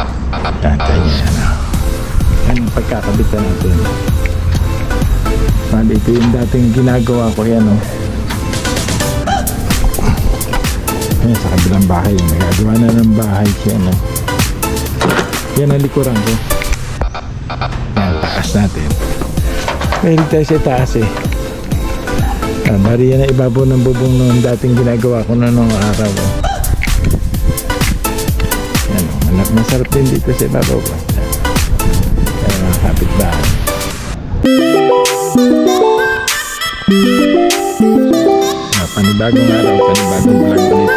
Tatay yan. Yan ang pagkakabitan natin. Bali, ito yung dating ginagawa ko yan, oh. Ayan, sa kabilang bahay. Nagagawa na ng bahay siya, no? Yan ang likuran ko. Yan, taas natin. Mahilig tayo sa taas, eh. Bali, yan ang ibabaw ng bubong noong dating ginagawa ko na noong araw, oh. Yan, oh. Masarap din dito sa ibabaw ko. Yan, mga kapitbahay. Panibagong araw, panibagong vlog ulit.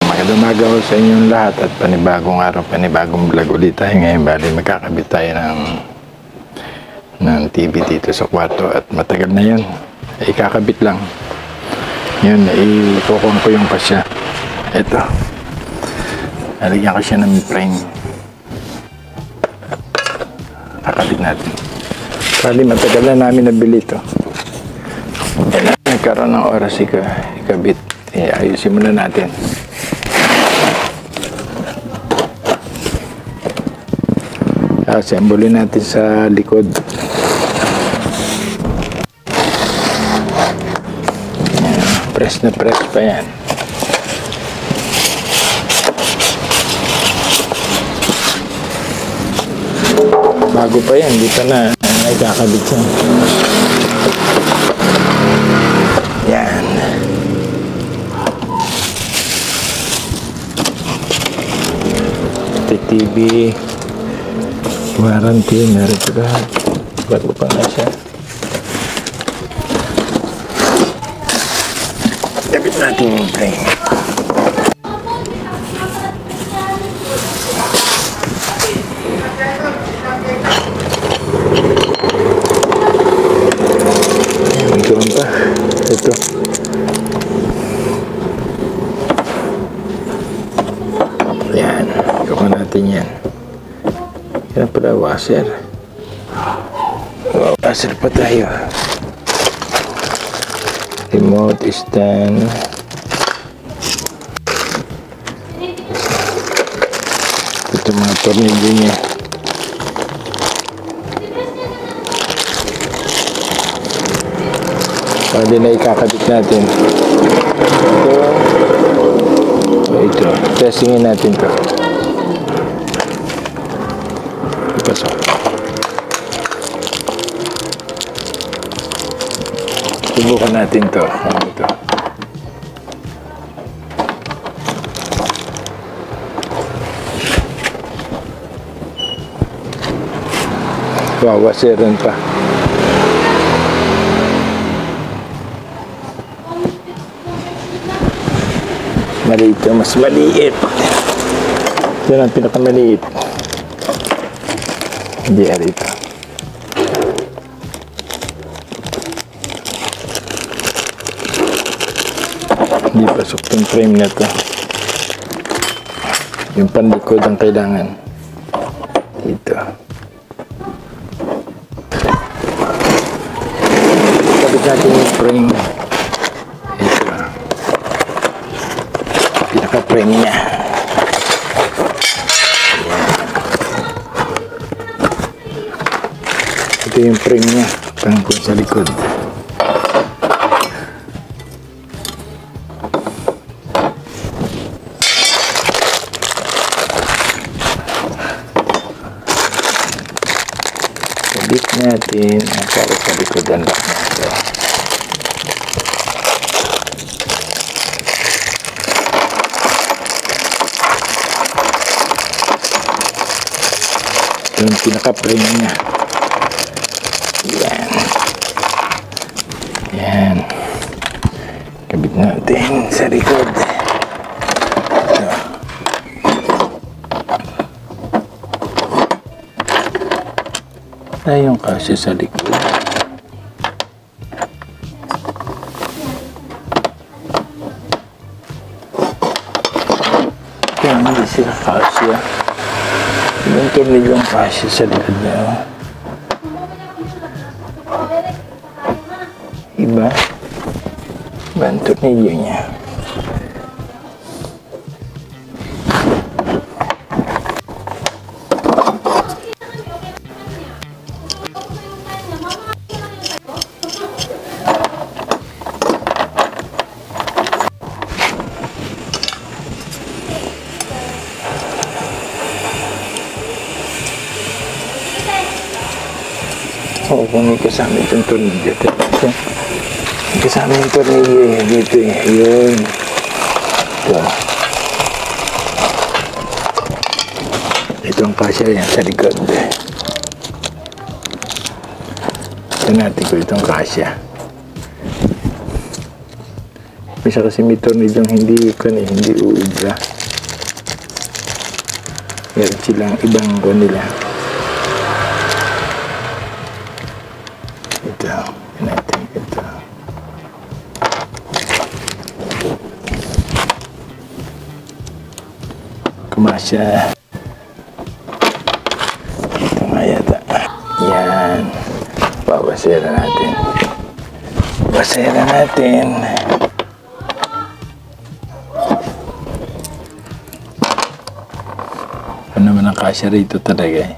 Magandang umaga ko sa inyong lahat at panibagong araw, panibagong vlog ulit tayo ngayon. Bali, magkakabit tayo ng TV dito sa kwarto at matagal na yun. Ikakabit lang yun, ikukong ko yung pasya. Ito, nalagyan ko siya ng frame. Kakabit natin. Bali, matagal na namin nabili ito. Nagkaroon ng oras ikabit. Ayusin muna natin. Assemble natin sa likod. Press na press pa yan. Bago pa yan, di pa na nagkakabit siya. Yan. Ito TV warranty, meron ito lahat. Bago pa nga siya. Kapit natin yung frame. Ito pa. Ito. Yan. Gawin natin yan. Yan pala, washer. Wow, washer pa tayo. Remote stand. Ito mga tornilyo niya. Pwede na ikakabit natin. Ito. Testingin natin ito. Ipasok. Subukan natin ito. Ito. Wow, wasiran pa. Maliit ito, mas maliit. Yan ang pinakamaliit. Hindi ito. Hindi pasok yung frame na ito. Yung panlikod ang kailangan. Dito. Kabit natin yung frame. Ito. Pinaka-frame niya. Ito yung frame niya. Tangkong sa likod. Kabit natin ang para sa likod ang lock natin. Yung pinaka-frame niya. Yan. Yan. Kabit natin sa likod. Ito. Yung kasi sa likod. Kaya hindi sila kasya. Yung tornilyong kasya sa likod niya. Iba ang tornilyo niya. Oo, kung may kasama itong tornilyo. May kasama yung tornilyo eh. Dito eh. Ayun. Ito. Itong kasya yan sa likod. Ito natin ko itong kasya. Bisa kasi may tornilyong hindi uubra. Meron silang ibang nila. Ito, natin ito. Kumasya. Ito nga yata. Yan. Babasera natin. Basera natin. Ano naman ang kasya rito talaga eh.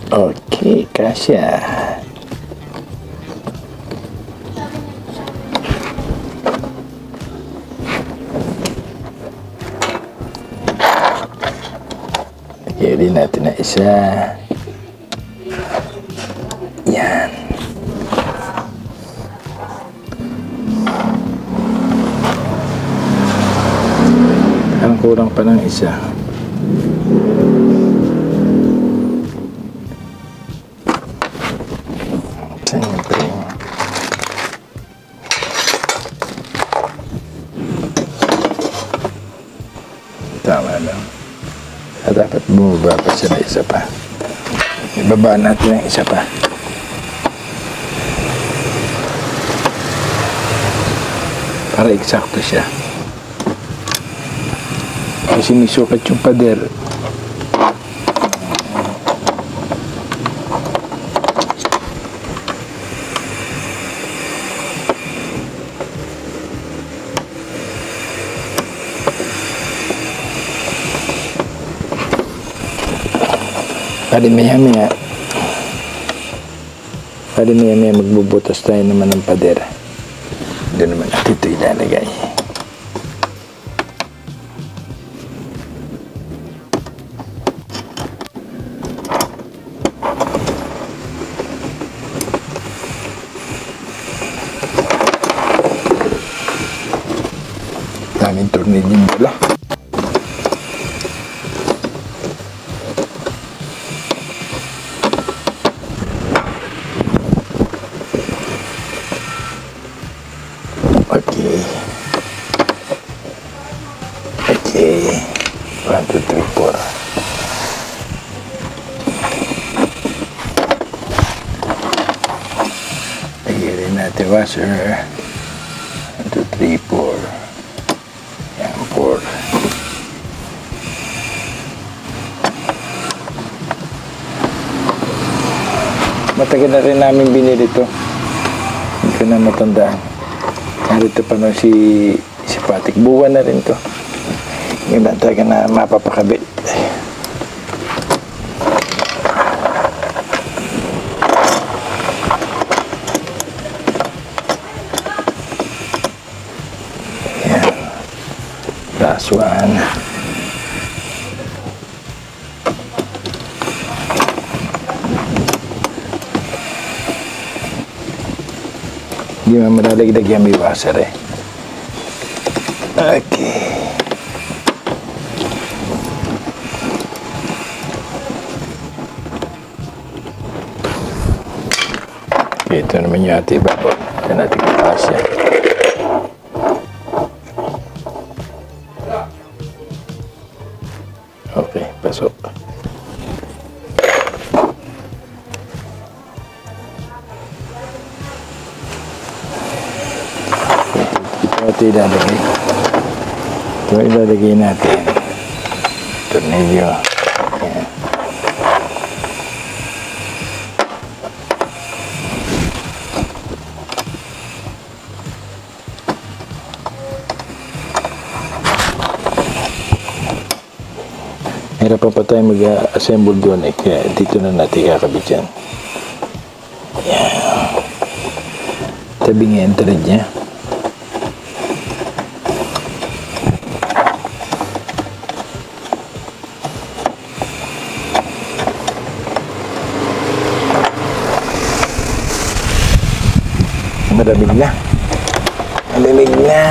Okay, kasya. Lagyan natin na isa. Yan. Ang kurang pa ng isa. Siyempre. Tama lang. At dapat bumaba pa siya na isa pa. Ibaba natin ang isa pa. Para eksakto siya. Kasi sinisukat yung pader. Pwede maya magbubutas tayo naman ng pader. Doon naman natin ito ilalagay. Daming tornilyong dala. Okay. 1, 2, 3, 4. Lagyan rin natin washer. 1, 2, 3, 4. Yan, 4. Matagal na rin namin binili ito. Hindi ko na matandaan. Narito pa no si Patik. Buwan na rin to. Yung lang talaga na mapapakabit. Yan. Last one. Hindi mo malalagdag yan may washer eh. Okay. Okay. Okay, ito naman yung ating ibabaw. Ito natin kapasya. Okay, pasok. Ito ilalagay. Ito ilalagay natin. Tornilyo. Ayan. Hirapan pa tayo mag-assemble doon eh. Kaya dito na natin kakabit yan. Ayan. Tabing entered niya. Malamig na. Malamig na.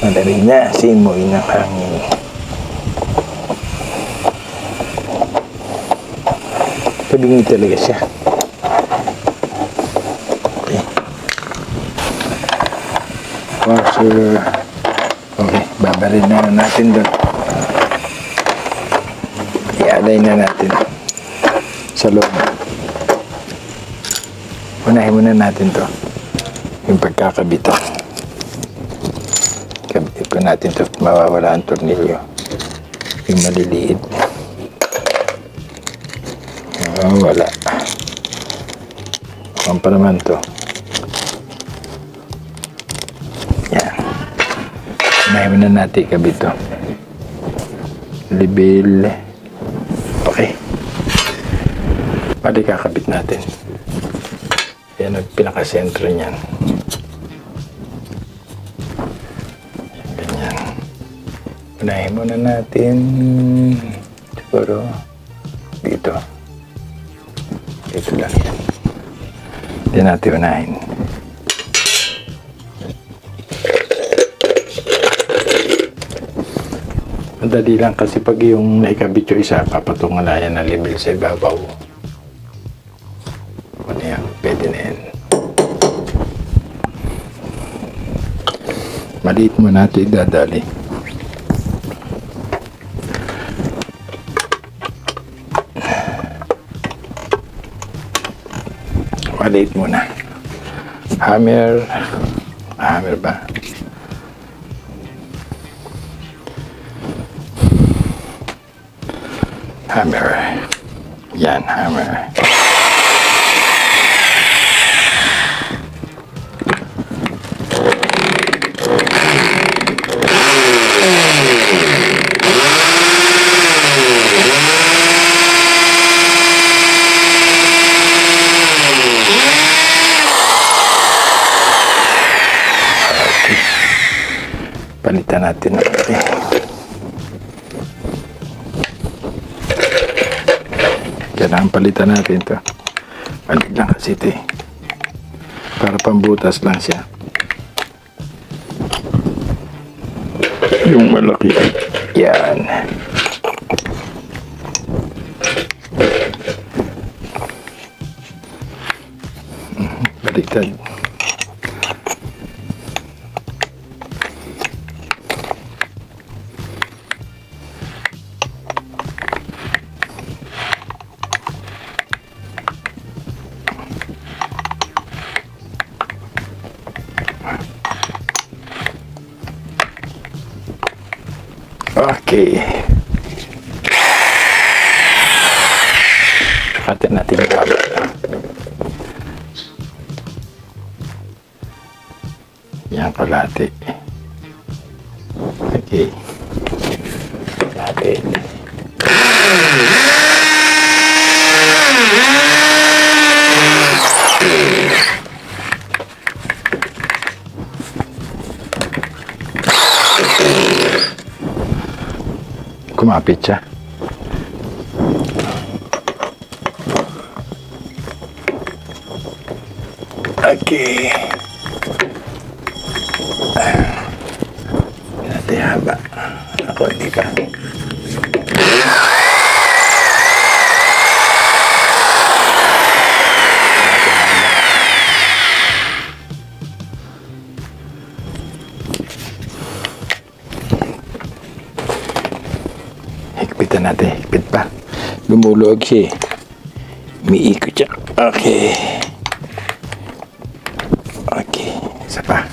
Malamig na. Simoy ng hangin. Tabingi talaga siya. Okay. Washer. Okay, babarin na natin doon. I-alay na natin sa loob. Unahin muna natin to. Yung pagkakabitan. Kabitin po natin to. Mawawala ang tornilyo. Yung maliliit. Mawawala. Ang pa naman to. Unahin na natin kabit ito. Libil. Okay. Bali kakabit natin. Yan ang pinakasentro niyan. Ganyan. Unahin muna natin. Siguro dito. Dito lang yan. Hindi natin unahin. Madali lang kasi pag yung naikabit yung isa, papatungalayan na level sa ibabaw. Ano yan? Pwede na yan. Maliit mo natin idadali. Maliit muna. Hammer. Hammer ba? Hammer. Yan, hammer. Okay. Palitan natin natin. Kailangan palitan natin ito. Balik lang kasi ito eh. Para pambutas lang siya. Yung malaki. Yan. Baliktad. Okay. Atin natin yung kabel. Yan kalahati. Okay. Kalahati. Kumapit siya. Okay. mahaba. Ako hindi pa. Higpitan natin. Higpit pa. Lumuluwag siya eh. Umiikot siya. Okay. Okay. Isa pa.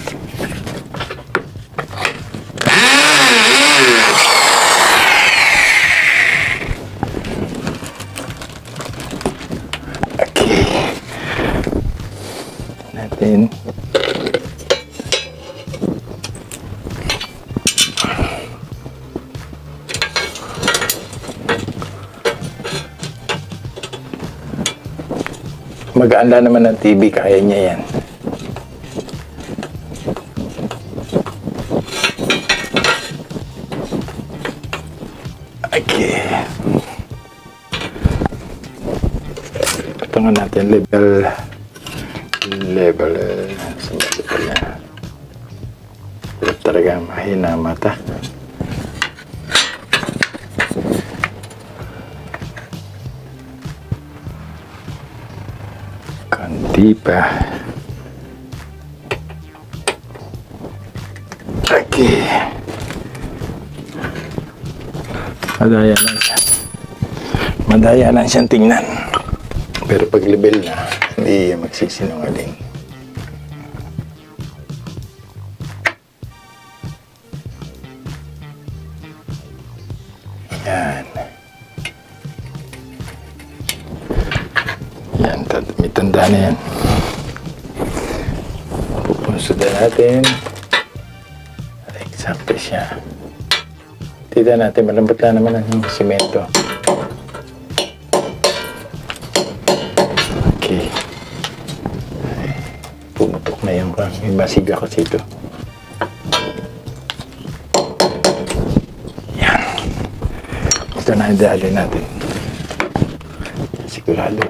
Okay. Natin. Magaan lang naman ng TV, kaya niya yan. Okay. Patungan natin level. Sa level niya. Talaga mahina ang mata. Kanti pa. Okay. Madaya lang siya. Madaya lang siyang tingnan. Pero pag level na, hindi magsisinungaling. Yan. Yan, may tanda na yan. Pupunsudan natin. Eksakto siya. Tita natin, malambot lang naman ang simento. Okay. Pumutok na yung masiga kasi ito. Yan. Ito na yung dali natin. Sigurado.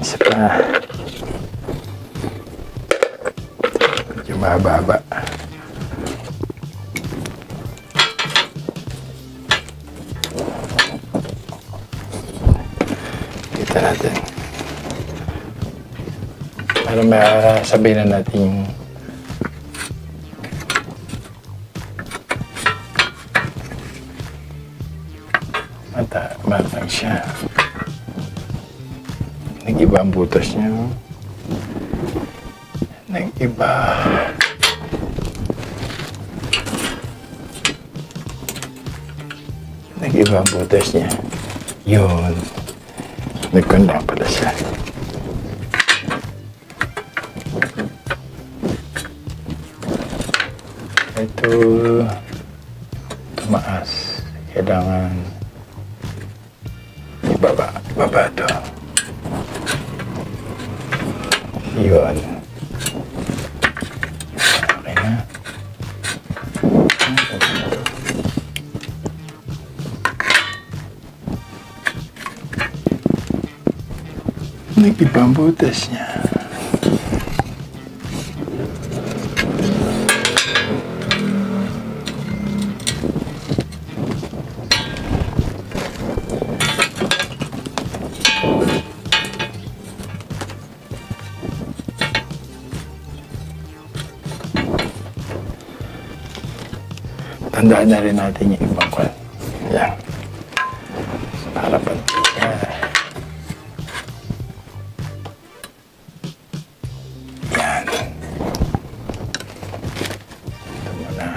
Isa pa. Medyo mahaba. Kita natin. Para masabihin na natin yung matang siya. Nag-iba ang butas niya. Nag-iba. Nag-iba ang butas niya. Yun. Nagkandang pala siya. Ito tumaas. Kailangan ibaba ito. Yun. Okay na. Nag-ibang butas niya. Tandaan na rin natin yung ibang kwan. Yan. Para pantay. Yan. Ito muna.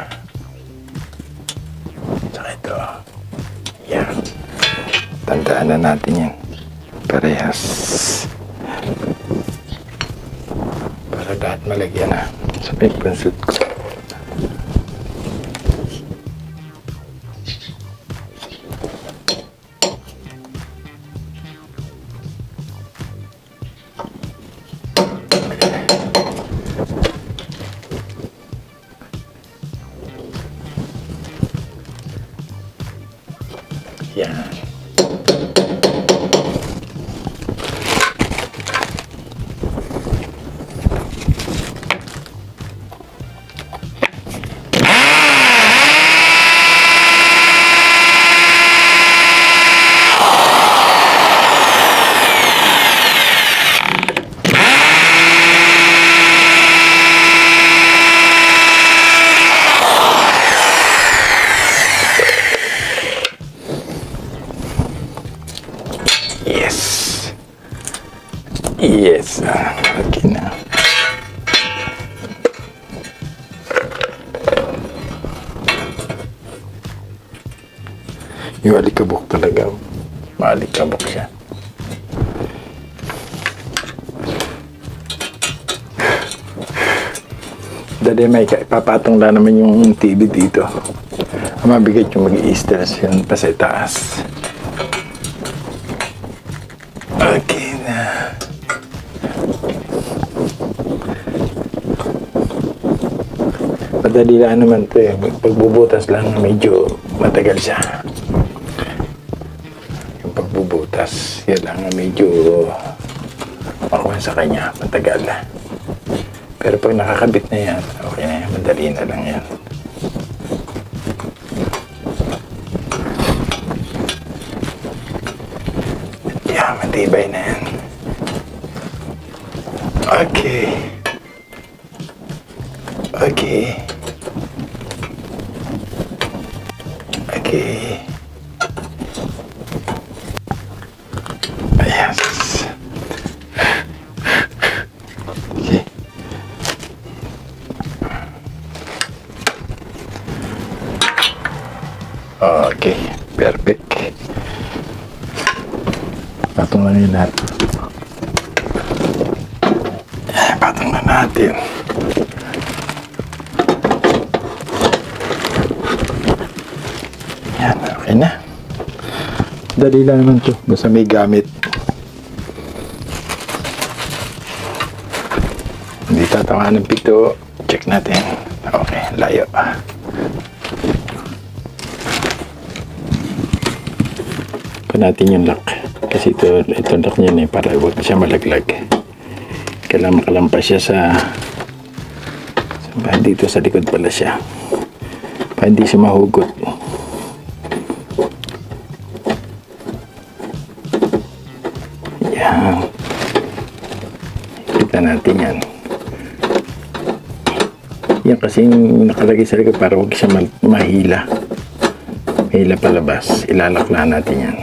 Saka ito. Yan. Tandaan na natin yan. Parehas. Para lahat malagyan na. Sa pagpansut ko. Yan. Yes, okay na. Yung alikabok talaga. Maalikabok siya. Dali may ipapatong na naman yung TV dito. Mabigat yung mag-i-stress yun pa sa itaas. Okay na. Madali lang naman ito eh. Pagbubutas lang medyo matagal siya. Yung pagbubutas, yan lang medyo makuha sa kanya, matagal. Pero pag nakakabit na yan, okay na yan, madali na lang yan. Yan, matibay na yan. Okay. Okay. Okay. Yes. Okay. Okay. Perfect. Patong na yun lahat. Patong na natin. Yan, okay na. Dali lang naman to, basta may gamit. Hindi tatawa ng pito. Check natin. Okay, layo. Pa natin yung lock. Kasi ito lock niya eh, para huwag siya malaglag. Kailangan makalampas siya sa dito sa likod pala siya. Para hindi siya mahugot. Yan. Kita natin yan. Yan kasi yung nakalagay sa likod para huwag siya mahila. Mahila palabas. Ilalakla natin yan.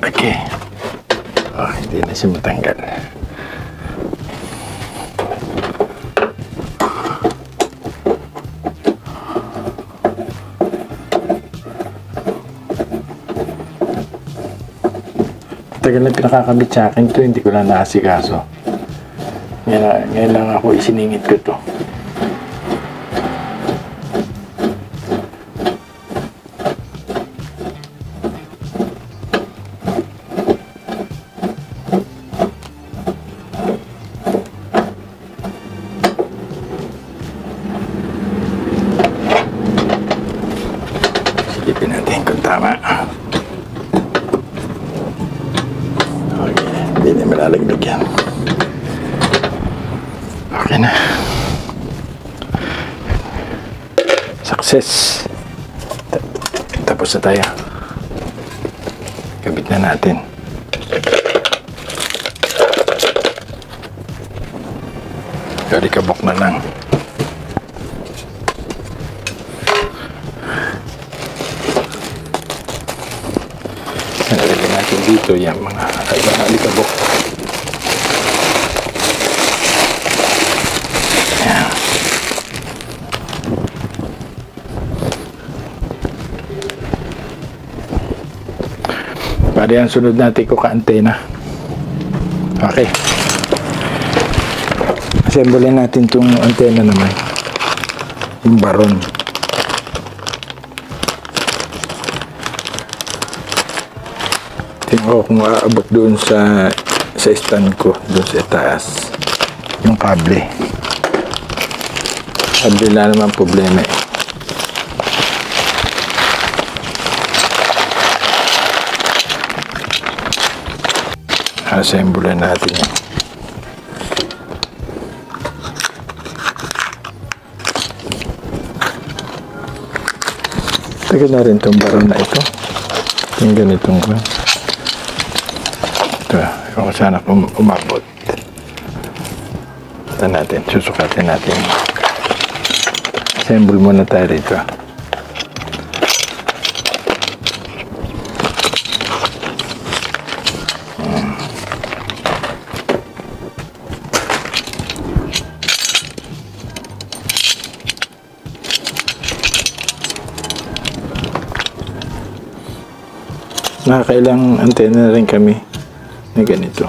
Okay. Oh, hindi na siya matanggal. Tagal na pinakakabit sa akin to, hindi ko lang naasikaso. Ngayon lang ako isiningit ko to. Silipin natin kung tama. Hindi na malalaglag yan. Okay na. Success. Tapos na tayo. Kabit na natin. Kalikabok na lang. Nalagyan natin dito yung mga alikabok. Ayan. Bali ang sunod natin ko ka-antena. Okay. Assemble natin itong antena naman. Yung baron. Tingnan ko kung aabot doon sa stand ko, doon sa taas. Yung kable. Kable na naman problema eh. Assemble natin yan. Tagal na rin itong baron na ito. Yung ganitong ko. Ito, yung sana kung umabot. Ito natin, susukatin natin. Assemble muna tayo rito. Nakakailang antena na rin kami na ganito.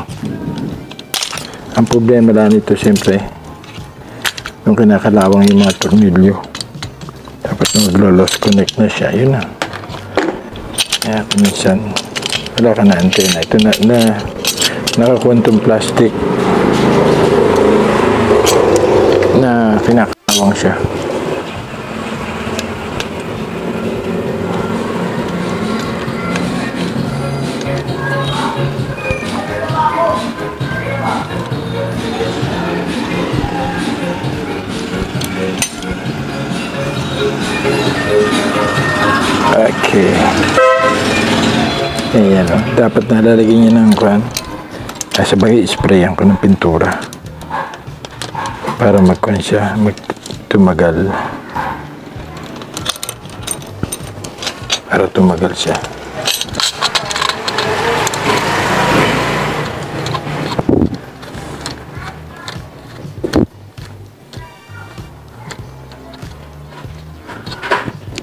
Ang problema lang nito siyempre yung kinakalawang yung mga tornilyo, tapos maglo-lost connect na siya, yun na. Kaya minsan wala ka na antena. Ito na nakakuha itong plastic na kinakalawang siya. Okay. Ayan o. Dapat nalalagyan niya ng kwan. Sabagay, sprayan ko ng pintura. Para magkwan siya. Tumagal. Para tumagal siya.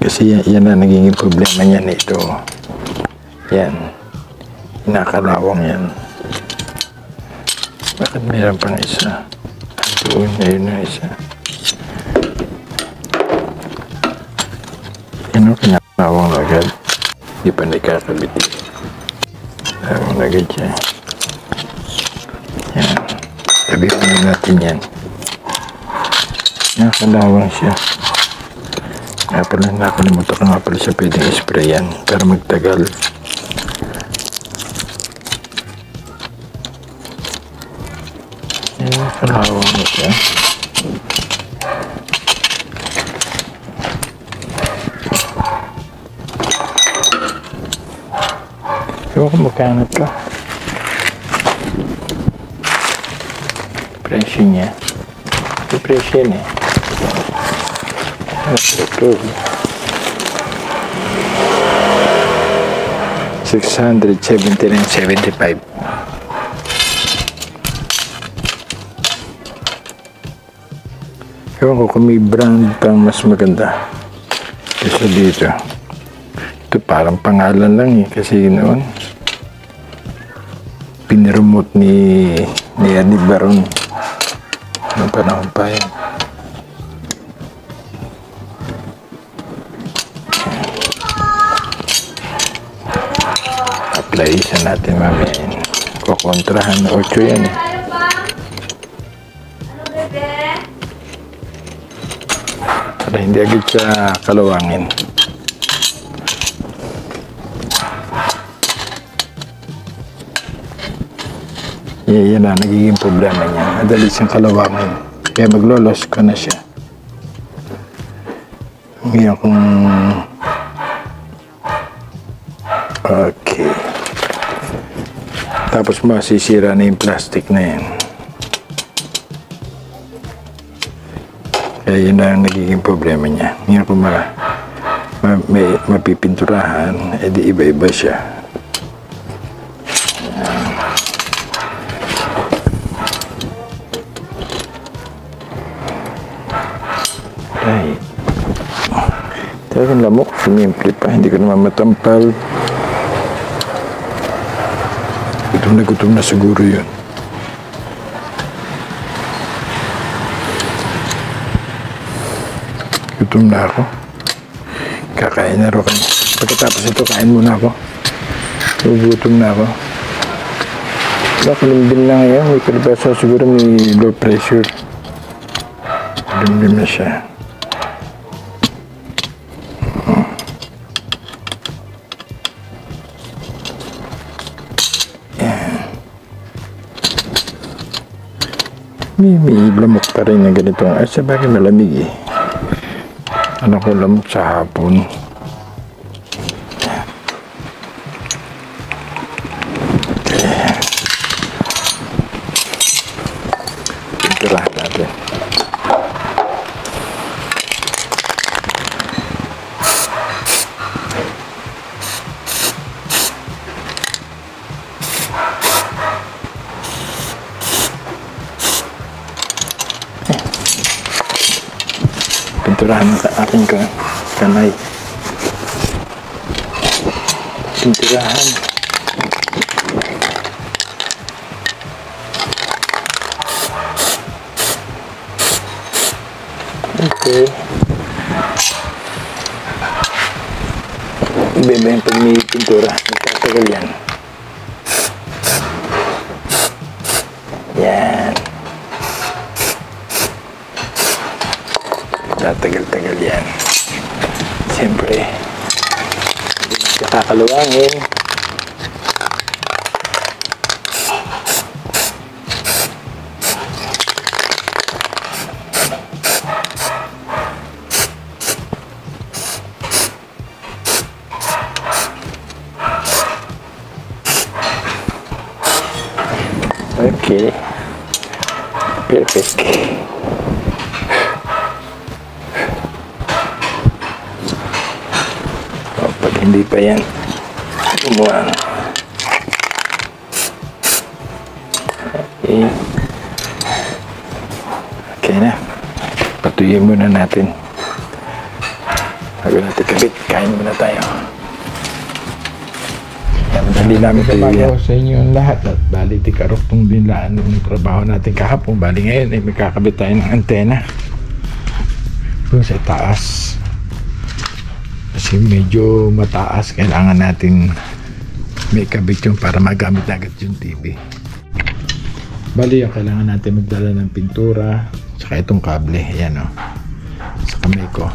Kasi yan na naging problema niya nito. Yan. Nakalawang yan. Bakit mayroon pang isa? Doon, ayun na isa. Yan o, kinakalawang na agad. Hindi pa nakakabit. Kalawang na agad siya. Yan. Sabihin na natin yan. Nakalawang siya. Kaya pala nakalimutan ko nga pala siya pwedeng isprayan para magtagal. Ayan, kalawang na siya. Ewan ko magkanat ka. Presyo niya. Ito presyo niya. Ito. 679.75. Ewan ko kung may brand pang mas maganda kaysa dito. Ito parang pangalan lang eh, kasi noon pinremote ni Eddie Baron noong panahon pa yan. Apply isa natin mamaya. Kukontrahan 8 yan eh. Para hindi agad siya kalawangin. Yan na nagiging problema niya. Madali siyang kalawangin. Kaya maglolos ko na siya. Ngayon kung okay. Tapos masisira na yung plastic na yan. Kaya yun na ang nagiging problema niya. Ngayon kung may mapipinturahan, edi iba-iba siya. Ay. Talagang lamok. Sumimple pa. Hindi ko naman matampal. Gutom na siguro yun. Gutom na ako. Kakain na rin ako. Pagkatapos ito, kain muna ako. Gutom na ako. Limbin lang ngayon. May kalibasa siguro may low pressure. Limbin na siya. May lamok pa rin na ganito. Ay, sabagay malamig eh. Ano ko lamok sa hapon. Pinturahan natin. Pinturahan sa aking kamay. Pinturahan. Okay. Iba-iba yung pag may pintura. Nagtatagal yan. Yan. Tatagal-tagal yan. Siyempre, hindi siya kakaluwangin. Okay. Perfect. Pag hindi pa yan gumawa. Okay. Okay na. Patuyin muna natin. Bago natin kabit, kain muna tayo. Madali namin tayo sa inyo ang lahat. At bali tikaroktong din laan ng trabaho natin kahapon. Bali ngayon ay magkakabit tayo ng antena doon sa taas. Kasi medyo mataas, kailangan natin may kabit yung para magamit agad yung TV. Bali yung kailangan natin magdala ng pintura saka itong kable, ayan o, sa kamay ko.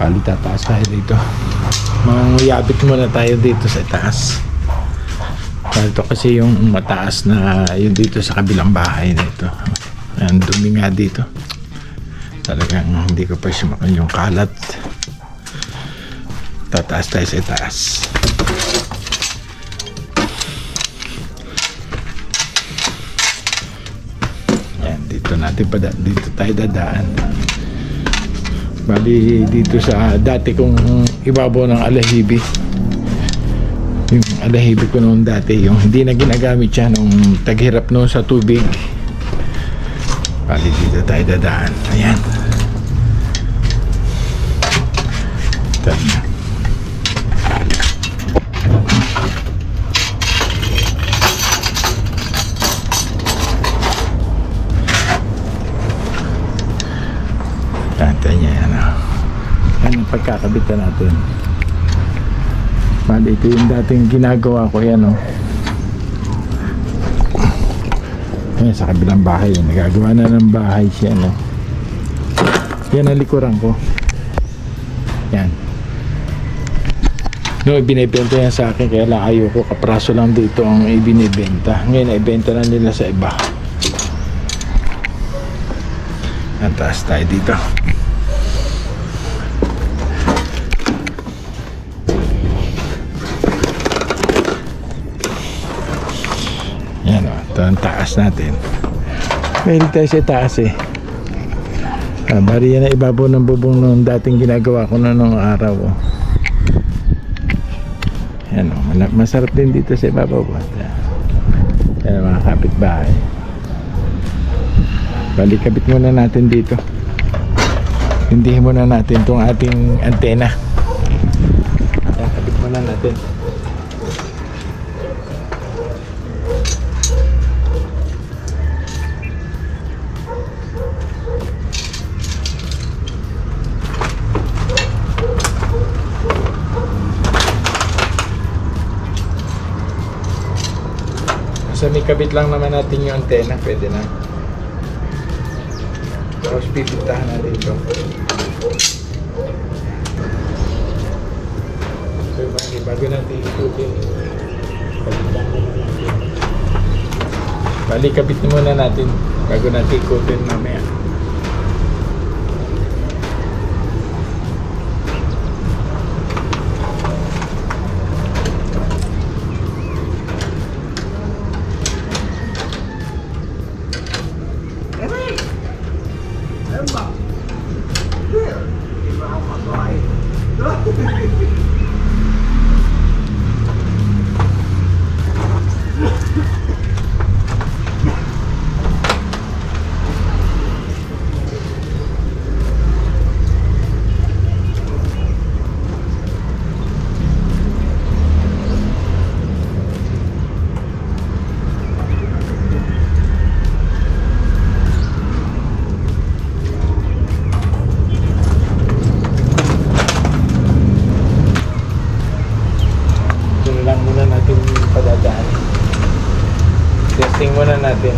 Bali tataas tayo dito, mangyabit muna tayo dito sa taas. Ito kasi yung mataas na yun dito sa kabilang bahay dito. Ayan, dumi nga dito, talagang hindi ko pa simakan yung kalat. Tataas tayo sa taas. Yan, dito natin dito tayo dadaan. Bali dito sa dati kong ibabaw ng alahibi. Yung alahibi ko noon dati, yung hindi na ginagamit siya nung taghirap noon sa tubig. Bali dito tayo dadaan. Ayan. Tama. Yan ang pagkakabitan natin. Bali ito yung dating ginagawa ko, yan o. Yan sa kabilang bahay, nagagawa na ng bahay siya, no? Yan ang likuran ko. Yan. No, ibinibenta yan sa akin, kaya lang ayoko, kapraso lang dito ang ibinibenta. Ngayon ibenta na nila sa iba. Ang taas tayo dito. Yan o, ito ang taas natin. Mahilig tayo sa taas eh. Bari yan na ibabaw ng bubong nung dating ginagawa ko na nung araw o. Yan o, masarap din dito sa ibabaw. Yan ang mga kapitbahay. Bali kabit muna natin dito. Hindihin muna natin itong ating antena. Yan, kabit muna natin. Sa may kabit lang naman natin yung antena, pwede na. Tapos pipitahan natin ito. So bago natin itutin, kabit lang naman natin. Bali, kapit na muna natin bago natin ikutin mamaya. Testing muna natin.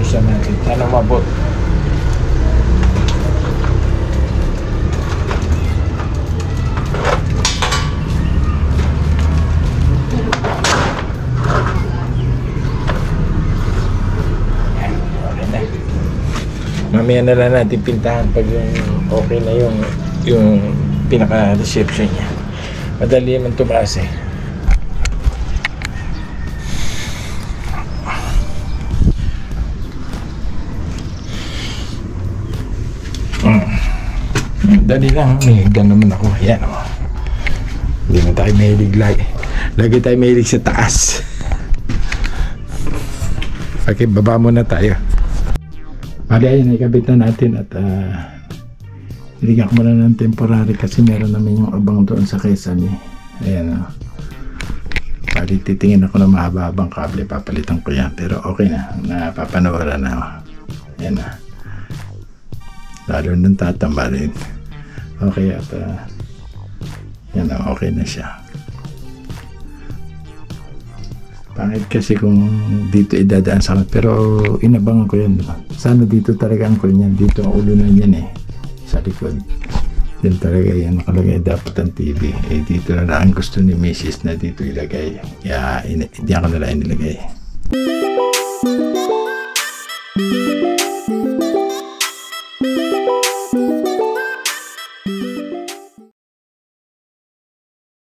Isa natin. Sana mabot. Mamaya na lang natin pintahan pag okay na yung pinaka-reception niya. Madali naman tumaas eh. Dali lang, may naman ako. Yan o. Hindi na tayo mahilig lagi. Lagi tayo mahilig sa taas. Okay, baba muna tayo. Bali, ayun, ikabit na natin at iligak mo na ng temporary kasi meron namin yung abang doon sa Quezon eh. Ayan o. Bali, titingin ako ng mahaba-habang kable. Papalitan ko yan. Pero okay na. Napapanooran na o. Ayan na. Lalo nang tatamba rin. Okay, at yan na, okay na siya. Pangit kasi kung dito idadaan sa akin, pero inabangan ko yan. Sana dito talaga ang kunyan. Dito ang ulo na yan eh, sa likod. Yan talaga yan, nakalagay dapat ang TV. Eh dito na lang gusto ni Mrs. na dito ilagay. Kaya hindi ako na lang inilagay.